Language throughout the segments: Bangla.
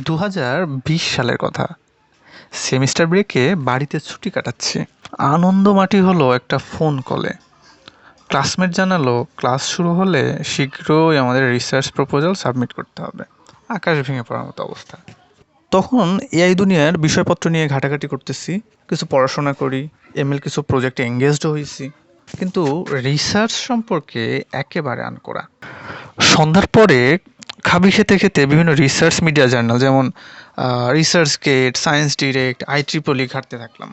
2020 সালের কথা। সেমিস্টার ব্রেকে বাড়িতে ছুটি কাটাচ্ছি। আনন্দ মাটি হলো একটা ফোন কলে। ক্লাসমেট জানালো ক্লাস শুরু হলে শীঘ্রই আমাদের রিসার্চ প্রপোজাল সাবমিট করতে হবে। আকাশ ভেঙে পড়ার মতো অবস্থা। তখন এআই দুনিয়ার বিষয়পত্র নিয়ে ঘাটাঘাটি করতেছি, কিছু পড়াশোনা করি, এমএল কিছু প্রজেক্টে এঙ্গেজডও হয়েছি, কিন্তু রিসার্চ সম্পর্কে একেবারে আনকোড়া। সন্ধ্যার পরে খাবি খেতে খেতে বিভিন্ন রিসার্চ মিডিয়া জার্নাল যেমন ResearchGate, ScienceDirect, IEEE ঘাঁটতে থাকলাম।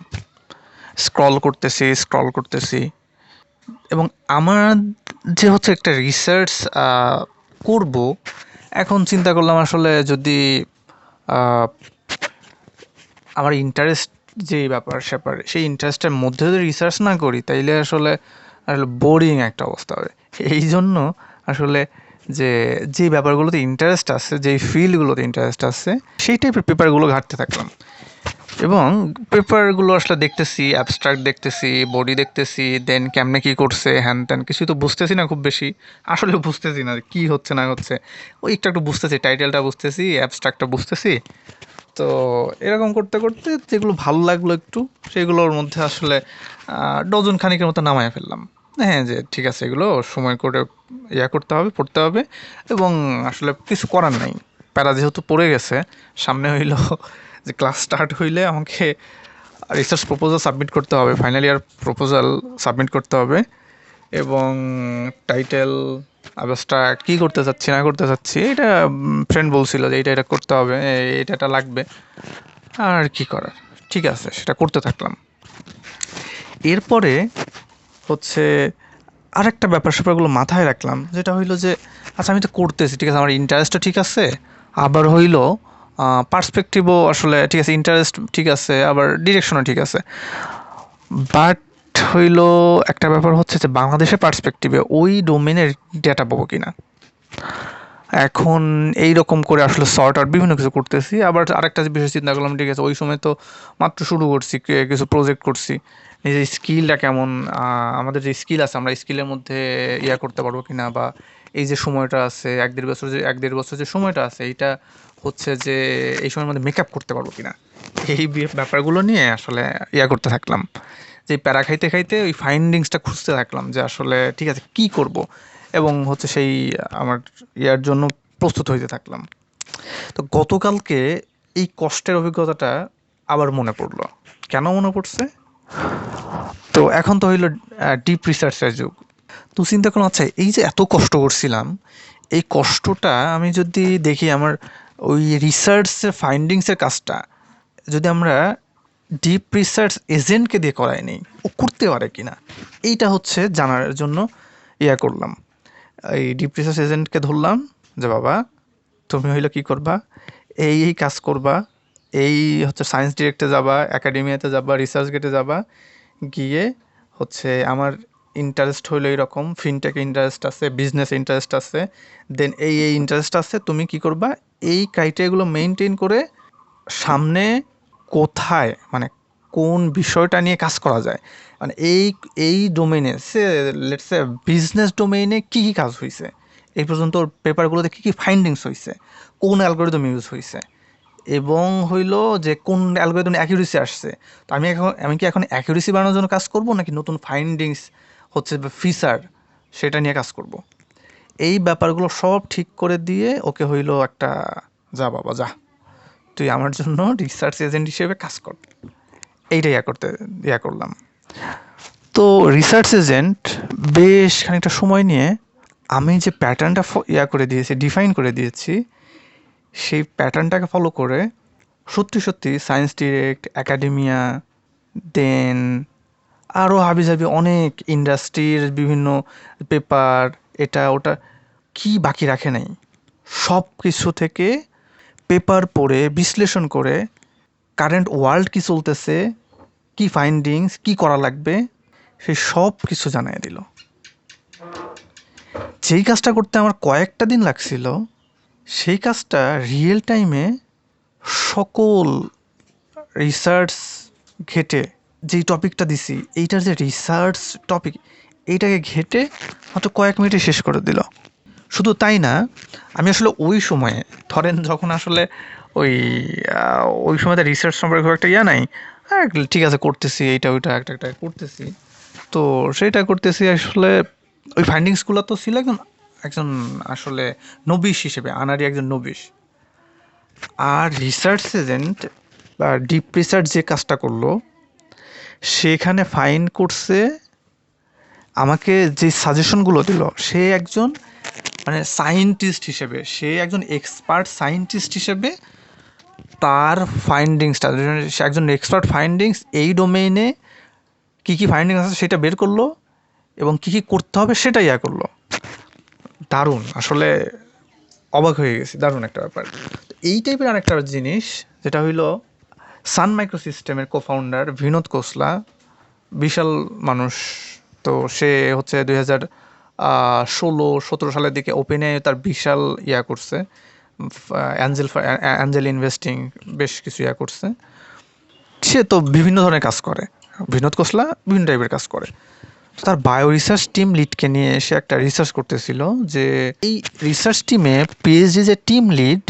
স্ক্রল করতেছি এবং আমার যে হচ্ছে একটা রিসার্চ করব, এখন চিন্তা করলাম আসলে যদি আহ, আমার ইন্টারেস্ট যে ব্যাপার স্যাপার সেই ইন্টারেস্টের মধ্যে যদি রিসার্চ না করি তাইলে আসলে আসলে বোরিং একটা অবস্থা হবে। এই জন্য আসলে যে যে ব্যাপারগুলোতে ইন্টারেস্ট আছে, যেই ফিল্ডগুলোতে ইন্টারেস্ট আছে, সেই টাইপের পেপারগুলো ঘাঁটতে থাকলাম এবং পেপারগুলো আসলে দেখতেছি, অ্যাবস্ট্রাক্ট দেখতেছি, বডি দেখতেছি, দেন কেমনে কী করছে, হ্যান ত্যান কিছু তো বুঝতেছি না খুব বেশি। আসলে বুঝতেছি না কী হচ্ছে না হচ্ছে, ওই একটু একটু বুঝতেছি, টাইটেলটা বুঝতেছি, অ্যাবস্ট্রাক্টটা বুঝতেছি। তো এরকম করতে করতে যেগুলো ভালো লাগলো একটু, সেগুলোর মধ্যে আসলে ডজন খানিকের মতো নামায় ফেললাম। হ্যাঁ, যে ঠিক আছে, এগুলো সময় করে করতে হবে, পড়তে হবে, এবং আসলে কিছু করার নাই। প্যারা যেহেতু পড়ে গেছে, সামনে হইলো যে ক্লাস স্টার্ট হইলে আমাকে রিসার্চ প্রপোজাল সাবমিট করতে হবে, ফাইনাল ইয়ার প্রপোজাল সাবমিট করতে হবে, এবং টাইটেল অবস্থা কী করতে চাচ্ছি না করতে চাচ্ছি এটা ফ্রেন্ড বলছিল যে এটা করতে হবে, এটা লাগবে, আর কি করার। ঠিক আছে, সেটা করতে থাকলাম। এরপরে হচ্ছে আরেকটা ব্যাপার স্যাপারগুলো মাথায় রাখলাম, যেটা হইলো যে আচ্ছা আমি তো করতেছি, ঠিক আছে, আমার ইন্টারেস্টও ঠিক আছে, আবার হইলো পার্সপেক্টিভও আসলে ঠিক আছে, ইন্টারেস্ট ঠিক আছে, আবার ডিরেকশনও ঠিক আছে। বাট হইলো একটা ব্যাপার হচ্ছে যে বাংলাদেশের পার্সপেক্টিভে ওই ডোমেনের ডেটা পাবো কিনা। এখন এই রকম করে আসলে সর্ট আউট বিভিন্ন কিছু করতেছি। আবার আরেকটা বিষয় চিন্তা করলাম, ঠিক আছে, ওই সময় তো মাত্র শুরু করছি, কিছু প্রজেক্ট করছি, নিজের স্কিলটা কেমন, আমাদের যে স্কিল আছে আমরা স্কিলের মধ্যে করতে পারবো কিনা, বা এই যে সময়টা আছে 1-1.5 বছর যে সময়টা আছে, এইটা হচ্ছে যে এই সময়ের মধ্যে মেকআপ করতে পারবো কিনা, এই ব্যাপারগুলো নিয়ে আসলে করতে থাকলাম। যে প্যারা খাইতে খাইতে ওই ফাইন্ডিংসটা খুঁজতে থাকলাম যে আসলে ঠিক আছে কী করব, এবং হচ্ছে সেই আমার জন্য প্রস্তুত হইতে থাকলাম। তো গতকালকে এই কষ্টের অভিজ্ঞতাটা আবার মনে পড়লো। কেন মনে পড়ছে? তো এখন তো হইলো ডিপ রিসার্চের যুগ। তো চিন্তা করলাম আচ্ছা এই যে এত কষ্ট করছিলাম, এই কষ্টটা আমি যদি দেখি আমার ওই রিসার্চের ফাইন্ডিংসের কাজটা যদি আমরা ডিপ রিসার্চ এজেন্টকে দিয়ে করাই নেই, ও করতে পারে কিনা, এইটা হচ্ছে জানার জন্য করলাম। এই ডিপ রিসার্চ এজেন্টকে ধরলাম যে বাবা তুমি হইলো কী করবা, এই কাজ করবা, এই হচ্ছে সায়েন্স ডিরেক্টে যাবা, একাডেমিয়াতে যাবা, রিসার্চ গেটে যাবা, গিয়ে হচ্ছে আমার ইন্টারেস্ট হইলো এইরকম, ফিনটেকে ইন্টারেস্ট আছে, বিজনেস ইন্টারেস্ট আছে, দেন এই ইন্টারেস্ট আছে, তুমি কি করবা এই ক্রাইটেরিয়াগুলো মেনটেন করে সামনে কোথায় মানে কোন বিষয়টা নিয়ে কাজ করা যায়, মানে এই ডোমেইনে সে লেটস সে বিজনেস ডোমেইনে কী কী কাজ হয়েছে এই পর্যন্ত, ওর পেপারগুলোতে কী কী ফাইন্ডিংস হয়েছে, কোন অ্যালগোরিদম ইউজ হয়েছে, এবং হইলো যে কোন অ্যালগোরিদম অ্যাকিউরেসি আসছে। তো আমি কি এখন অ্যাকিউরেসি বাড়ানোর জন্য কাজ করব, নাকি নতুন ফাইন্ডিংস হচ্ছে ফিচার সেটা নিয়ে কাজ করব। এই ব্যাপারগুলো সব ঠিক করে দিয়ে ওকে হইলো একটা, যা বাবা যা, তুই আমার জন্য রিসার্চ এজেন্ট হিসেবে কাজ কর। এইটা করলাম। তো রিসার্চ এজেন্ট বেশ খানিকটা সময় নিয়ে আমি যে প্যাটার্নটা করে দিয়েছি, ডিফাইন করে দিয়েছি, সেই প্যাটার্নটাকে ফলো করে সত্যি সত্যি সায়েন্স ডিরেক্ট, একাডেমিয়া, দেন আরও হাবিজাবি অনেক ইন্ডাস্ট্রির বিভিন্ন পেপার, এটা ওটা কি বাকি রাখে নাই, সব কিছু থেকে পেপার পড়ে বিশ্লেষণ করে কারেন্ট ওয়ার্ল্ড কী চলতেছে, কি ফাইন্ডিংস, কি করা লাগবে, সেই সব কিছু জানিয়ে দিল। যেই কাজটা করতে আমার কয়েকটা দিন লাগছিল, সেই কাজটা রিয়েল টাইমে সকল রিসার্চ ঘেটে যেই টপিকটা দিছি, এইটার যে রিসার্চ টপিক, এইটাকে ঘেটে মাত্র কয়েক মিনিটে শেষ করে দিল। শুধু তাই না, আমি আসলে ওই সময়ে ধরেন যখন আসলে ওই ওই সময়তে রিসার্চ সম্পর্কে খুব একটা ইয়া নাই, হ্যাঁ ঠিক আছে করতেছি এইটা ওইটা একটা একটা করতেছি, তো সেইটা করতেছি আসলে ওই ফাইন্ডিংসগুলো তো ছিল একজন একজন আসলে নবিশ হিসেবে, আনারি একজন নবিশ। আর রিসার্চ এজেন্ট বা ডিপ রিসার্চ যে কাজটা করলো, সেখানে ফাইন্ড করছে, আমাকে যে সাজেশনগুলো দিল, সে একজন মানে সায়েন্টিস্ট হিসেবে, সে একজন এক্সপার্ট সায়েন্টিস্ট হিসেবে তার ফাইন্ডিংসটা, সে একজন এক্সপার্ট ফাইন্ডিংস এই ডোমেইনে কী কী ফাইন্ডিংস আছে সেটা বের করলো এবং কী কী করতে হবে সেটা ইয়া করলো। দারুণ, আসলে অবাক হয়ে গেছি, দারুণ একটা ব্যাপার। এই টাইপের আরেকটা জিনিস যেটা হইলো, সান মাইক্রোসিস্টেমের কোফাউন্ডার বিনোদ খোসলা, বিশাল মানুষ। তো সে হচ্ছে 2016-17 সালের দিকে ওপেন এআই তার বিশাল ইয়া করছে, অ্যাঞ্জেল ইনভেস্টিং বেশ কিছু ইয়া করছে। সে তো বিভিন্ন ধরনের কাজ করে, বিনোদ খোসলা বিভিন্ন টাইপের কাজ করে। তো তার বায়ো রিসার্চ টিম লিডকে নিয়ে সে একটা রিসার্চ করতেছিল, যে এই রিসার্চ টিমে পিএইচডি যে টিম লিড,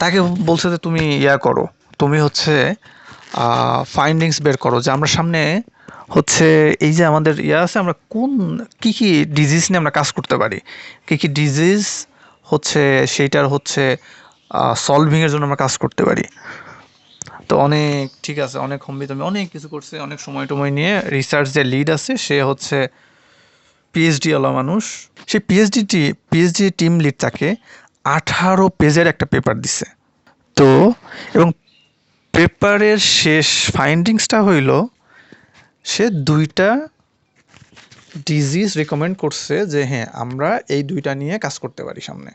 তাকে বলছে যে তুমি ইয়া করো, তুমি হচ্ছে ফাইন্ডিংস বের করো, যে আমরা সামনে হচ্ছে এই যে আমাদের ইয়া আছে, আমরা কোন কী কী ডিজিজ নিয়ে আমরা কাজ করতে পারি, কী কী ডিজিজ হচ্ছে সেইটার হচ্ছে সলভিংয়ের জন্য আমরা কাজ করতে পারি। তো অনেক ঠিক আছে, অনেক হম্বিতম্বি অনেক কিছু করছে, অনেক সময় টময় নিয়ে রিসার্চ যে লিড আছে সে হচ্ছে পিএইচডি ওয়ালা মানুষ। সেই পিএইচডি টিম লিড তাকে 18 পেজের একটা পেপার দিছে। তো এবং পেপারের শেষ ফাইন্ডিংসটা হইল, সে 2টা ডিজিজ রেকমেন্ড করছে যে হ্যাঁ আমরা এই 2টা নিয়ে কাজ করতে পারি সামনে।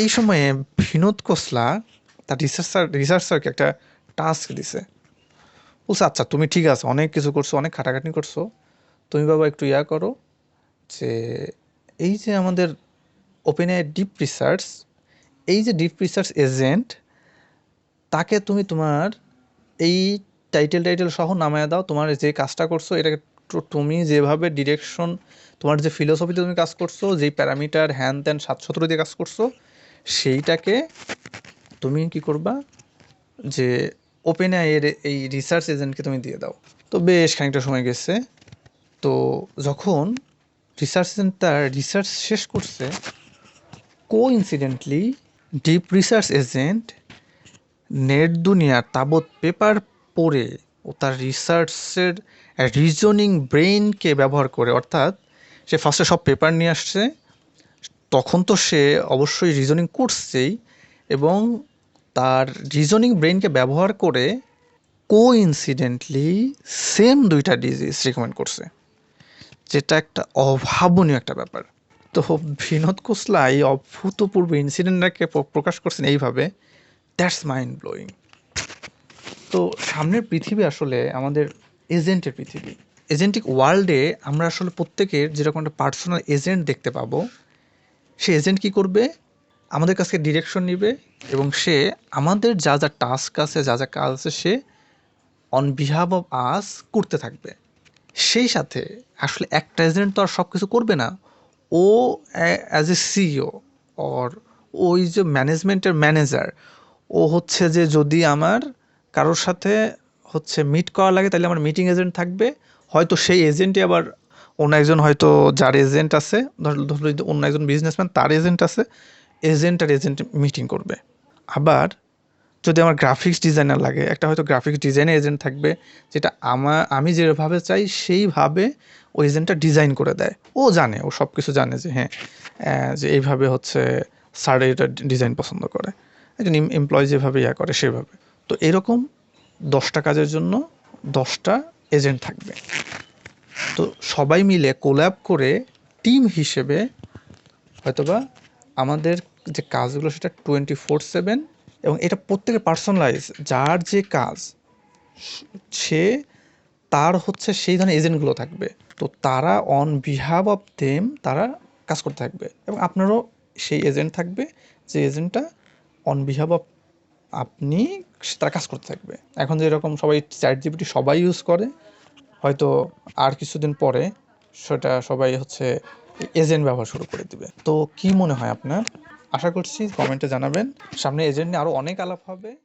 এই সময়ে বিনোদ খোসলা তার রিসার্চারকে একটা টাস্ক দিছে, বলছে আচ্ছা তুমি ঠিক আছে অনেক কিছু করছো, অনেক খাটাখাটনি করছো, তুমি বাবা একটু ইয়া করো, যে এই যে আমাদের ওপেন এআই ডিপ রিসার্চ, এই যে ডিপ রিসার্চ এজেন্ট, তাকে তুমি তোমার এই টাইটেল সহ নামায় দাও, তোমার যে কাজটা করছো এটাকে তুমি যেভাবে ডিরেকশন, তোমার যে ফিলোসফিতে তুমি কাজ করছো, যেই প্যারামিটার হ্যান ত্যান 717 দিয়ে কাজ করছো, সেইটাকে তুমি কি করবা, যে ওপেন এর এই রিসার্চ এজেন্টকে তুমি দিয়ে দাও। তো বেশ খানিকটা সময় গেছে। তো যখন রিসার্চ এজেন্ট তার রিসার্চ শেষ করছে, coincidentally deep research agent net দুনিয়ার তাবৎ পেপার পড়ে ও তার রিসার্চের রিজনিং ব্রেইনকে ব্যবহার করে, অর্থাৎ সে ফার্স্টে সব পেপার নিয়ে আসছে, তখন তো সে অবশ্যই রিজনিং করছেই, এবং তার রিজনিং ব্রেইনকে ব্যবহার করে কোইন্সিডেন্টলি সেম 2টা ডিজিজ রিকমেন্ড করছে, যেটা একটা অভাবনীয় একটা ব্যাপার। তো বিনোদ খোসলা এই অভূতপূর্ব ইনসিডেন্টটাকে প্রকাশ করছেন এইভাবে, দ্যাটস মাইন্ড ব্লোয়িং। তো সামনের পৃথিবী আসলে আমাদের এজেন্টের পৃথিবী। এজেন্টিক ওয়ার্ল্ডে আমরা আসলে প্রত্যেকের যেরকম একটা পার্সোনাল এজেন্ট দেখতে পাবো, সে এজেন্ট কী করবে, আমাদের কাছে ডিরেকশন নিবে, এবং সে আমাদের যা যা টাস্ক আছে, যা যা কাজ আছে, সে অন বিহাফ অফ আস করতে থাকবে। সেই সাথে আসলে একটা এজেন্ট তো আর সব কিছু করবে না, ও অ্যাজ এ সিইও অর ওই যে ম্যানেজমেন্টের ম্যানেজার, ও হচ্ছে যে যদি আমার কারোর সাথে হচ্ছে মিট করা লাগে, তাহলে আমার মিটিং এজেন্ট থাকবে, হয়তো সেই এজেন্টই আবার অন্য একজন, হয়তো যার এজেন্ট আছে, ধরো অন্য একজন বিজনেসম্যান তার এজেন্ট আছে, এজেন্ট আর এজেন্ট মিটিং করবে। আবার যদি আমার গ্রাফিক্স ডিজাইনার লাগে, একটা হয়তো গ্রাফিক্স ডিজাইনের এজেন্ট থাকবে, যেটা আমি যেভাবে চাই সেইভাবে ওই এজেন্টটা ডিজাইন করে দেয়। ও জানে, ও সব কিছু জানে যে হ্যাঁ, যে এইভাবে হচ্ছে স্যার এটা ডিজাইন পছন্দ করে, একজন এমপ্লয় যেভাবে ইয়া করে সেভাবে। তো এরকম 10টা কাজের জন্য 10টা এজেন্ট থাকবে। তো সবাই মিলে কোল্যাব করে টিম হিসেবে হয়তোবা আমাদের যে কাজগুলো সেটা 24/7, এবং এটা প্রত্যেকের পার্সোনালাইজ, যার যে কাজ সে তার হচ্ছে সেই ধরনের এজেন্টগুলো থাকবে। তো তারা অন বিহাফ অফ দেম তারা কাজ করতে থাকবে, এবং আপনারও সেই এজেন্ট থাকবে, যে এজেন্টটা অন বিহাফ অফ আপনি তারা কাজ করতে থাকবে। এখন যেরকম সবাই ChatGPT সবাই ইউজ করে, হয়তো আর কিছুদিন পরে সেটা সবাই হচ্ছে এজেন্ট ব্যবহার শুরু করে দিবে। তো কি মনে হয় আপনার? আশা করছি কমেন্টে জানাবেন। সামনে এজেন্ট নিয়ে আরও অনেক আলাপ হবে।